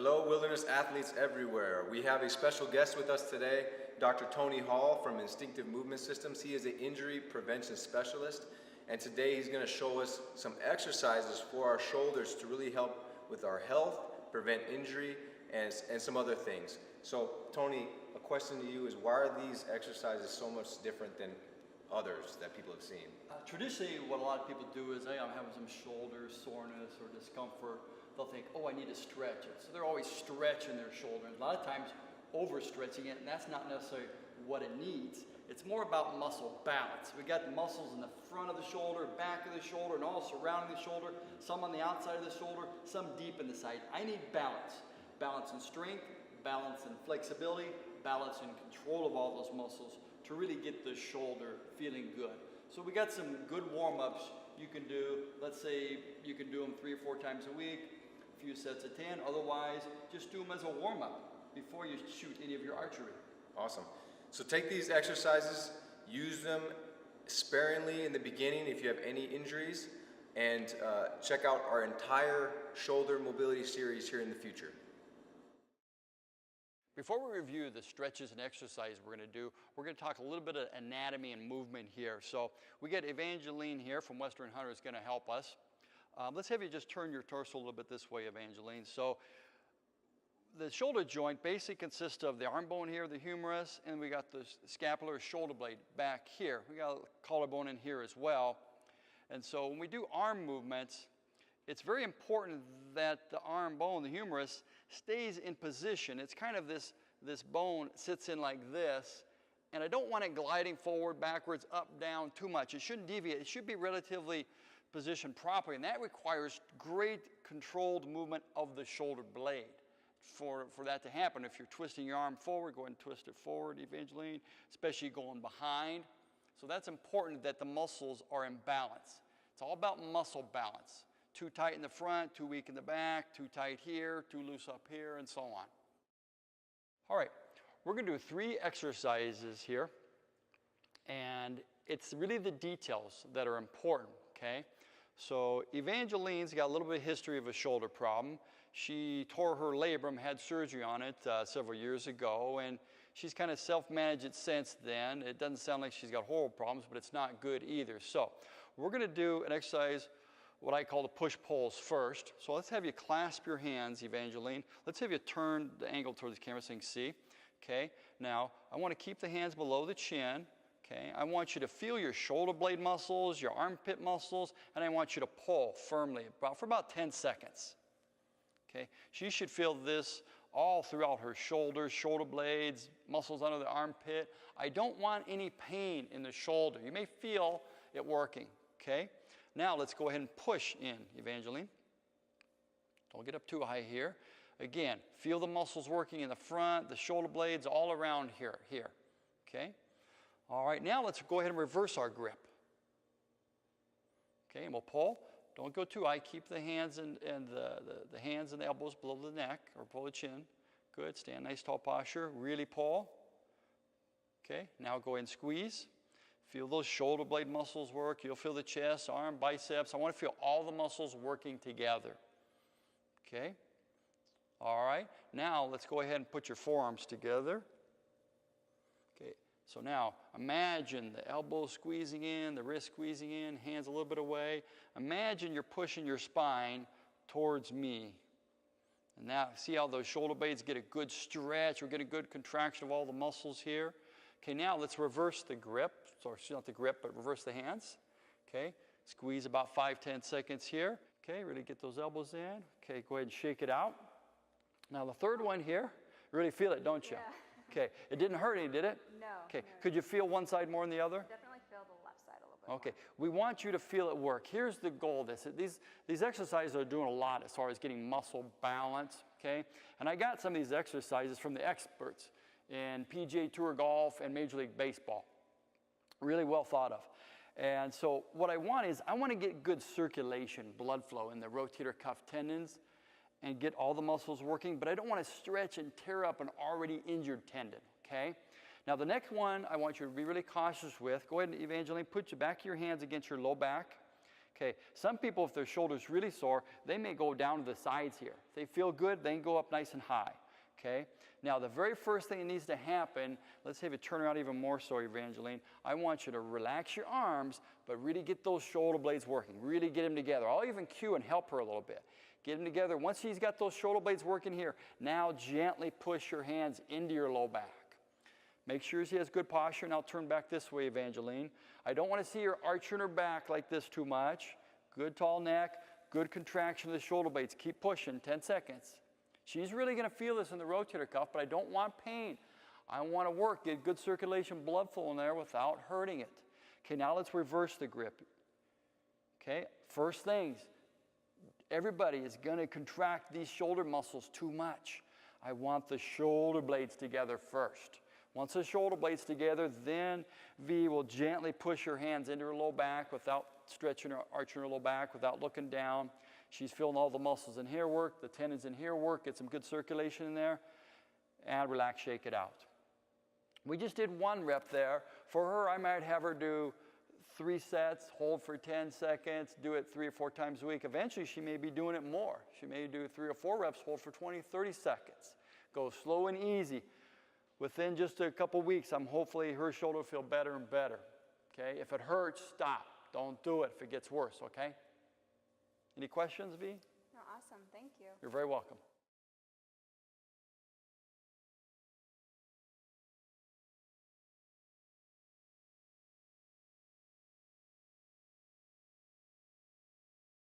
Hello, wilderness athletes everywhere. We have a special guest with us today, Dr. Tony Hall from Instinctive Movement Systems. He is an injury prevention specialist, and today he's going to show us some exercises for our shoulders to really help with our health, prevent injury, and some other things. So, Tony, a question to you is, why are these exercises so much different than others that people have seen? Traditionally, what a lot of people do is, hey, I'm having some shoulder soreness or discomfort. They'll think, oh, I need to stretch it. So they're always stretching their shoulder. And a lot of times, overstretching it, and that's not necessarily what it needs. It's more about muscle balance. We got the muscles in the front of the shoulder, back of the shoulder, and all surrounding the shoulder, some on the outside of the shoulder, some deep in the side. I need balance. Balance in strength, balance in flexibility, balance in control of all those muscles to really get the shoulder feeling good. So we got some good warm-ups you can do. Let's say you can do them 3 or 4 times a week, a few sets of 10. Otherwise, just do them as a warm-up before you shoot any of your archery. Awesome. So take these exercises, use them sparingly in the beginning if you have any injuries, and check out our entire shoulder mobility series here in the future. Before we review the stretches and exercises we're going to do, we're going to talk a little bit of anatomy and movement here. So we get Evangeline here from Western Hunter is going to help us. Let's have you just turn your torso a little bit this way, Evangeline. So the shoulder joint basically consists of the arm bone here, the humerus, and we got the scapular shoulder blade back here. We got a collarbone in here as well. And so when we do arm movements, it's very important that the arm bone, the humerus, stays in position. It's kind of this bone sits in like this, and I don't want it gliding forward, backwards, up, down too much. It shouldn't deviate. It should be relatively positioned properly, and that requires great controlled movement of the shoulder blade. For that to happen, if you're twisting your arm forward, go ahead and twist it forward, Evangeline, especially going behind. So that's important that the muscles are in balance. It's all about muscle balance. Too tight in the front, too weak in the back, too tight here, too loose up here, and so on. All right, we're going to do 3 exercises here, and it's really the details that are important, okay? So Evangeline's got a little bit of history of a shoulder problem. She tore her labrum, had surgery on it several years ago, and she's kind of self-managed it since then. It doesn't sound like she's got horrible problems, but it's not good either. So we're going to do an exercise, what I call the push-pulls first. So let's have you clasp your hands, Evangeline. Let's have you turn the angle towards the camera so you can see. Okay, now I want to keep the hands below the chin. Okay, I want you to feel your shoulder blade muscles, your armpit muscles, and I want you to pull firmly for about 10 seconds. Okay, she should feel this all throughout her shoulders, shoulder blades, muscles under the armpit. I don't want any pain in the shoulder. You may feel it working, okay? Now let's go ahead and push in, Evangeline. Don't get up too high here. Again, feel the muscles working in the front, the shoulder blades, all around here, okay? All right, now let's go ahead and reverse our grip. Okay, and we'll pull. Don't go too high. Keep the hands and the hands and the elbows below the neck or below the chin. Good. Stand nice, tall posture. Really pull. Okay. Now go ahead and squeeze. Feel those shoulder blade muscles work. You'll feel the chest, arm, biceps. I want to feel all the muscles working together. Okay. All right. Now let's go ahead and put your forearms together. Okay. So now, imagine the elbows squeezing in, the wrist squeezing in, hands a little bit away. Imagine you're pushing your spine towards me. And now, see how those shoulder blades get a good stretch. We're getting a good contraction of all the muscles here. Okay, now let's reverse the grip. Sorry, not the grip, but reverse the hands. Okay, squeeze about 5-10 seconds here. Okay, really get those elbows in. Okay, go ahead and shake it out. Now the third one here, you really feel it, don't you? Yeah. Okay, it didn't hurt any, did it? No. Okay, no. could you feel one side more than the other? Definitely feel the left side a little bit Okay, we want you to feel it work. Here's the goal. These exercises are doing a lot as far as getting muscle balance, okay? And I got some of these exercises from the experts in PGA Tour golf and Major League Baseball. Really well thought of. And so what I want is, I want to get good circulation, blood flow in the rotator cuff tendons and get all the muscles working, but I don't want to stretch and tear up an already injured tendon, okay? Now the next one I want you to be really cautious with. Go ahead and Evangeline, put your back of your hands against your low back. Okay, some people, if their shoulder's really sore, they may go down to the sides here. If they feel good, they can go up nice and high. Okay, now the very first thing that needs to happen, let's say if you turn around even more so, Evangeline, I want you to relax your arms, but really get those shoulder blades working. Really get them together. I'll even cue and help her a little bit. Get them together. Once she's got those shoulder blades working here, now gently push your hands into your low back. Make sure she has good posture. Now turn back this way, Evangeline. I don't want to see her arching her back like this too much. Good tall neck, good contraction of the shoulder blades. Keep pushing, 10 seconds. She's really going to feel this in the rotator cuff, but I don't want pain. I want to work, get good circulation, blood flow in there without hurting it. Okay, now let's reverse the grip. Okay, first things, everybody is going to contract these shoulder muscles too much. I want the shoulder blades together first. Once the shoulder blades together, then V will gently push her hands into her low back without stretching or arching her low back, without looking down. She's feeling all the muscles in here work, the tendons in here work, get some good circulation in there, and relax, shake it out. We just did 1 rep there. For her, I might have her do 3 sets, hold for 10 seconds, do it 3 or 4 times a week. Eventually, she may be doing it more. She may do 3 or 4 reps, hold for 20, 30 seconds. Go slow and easy. Within just a couple weeks, hopefully her shoulder will feel better and better. Okay? If it hurts, stop. Don't do it if it gets worse, okay? Any questions, V? No, awesome. Thank you. You're very welcome.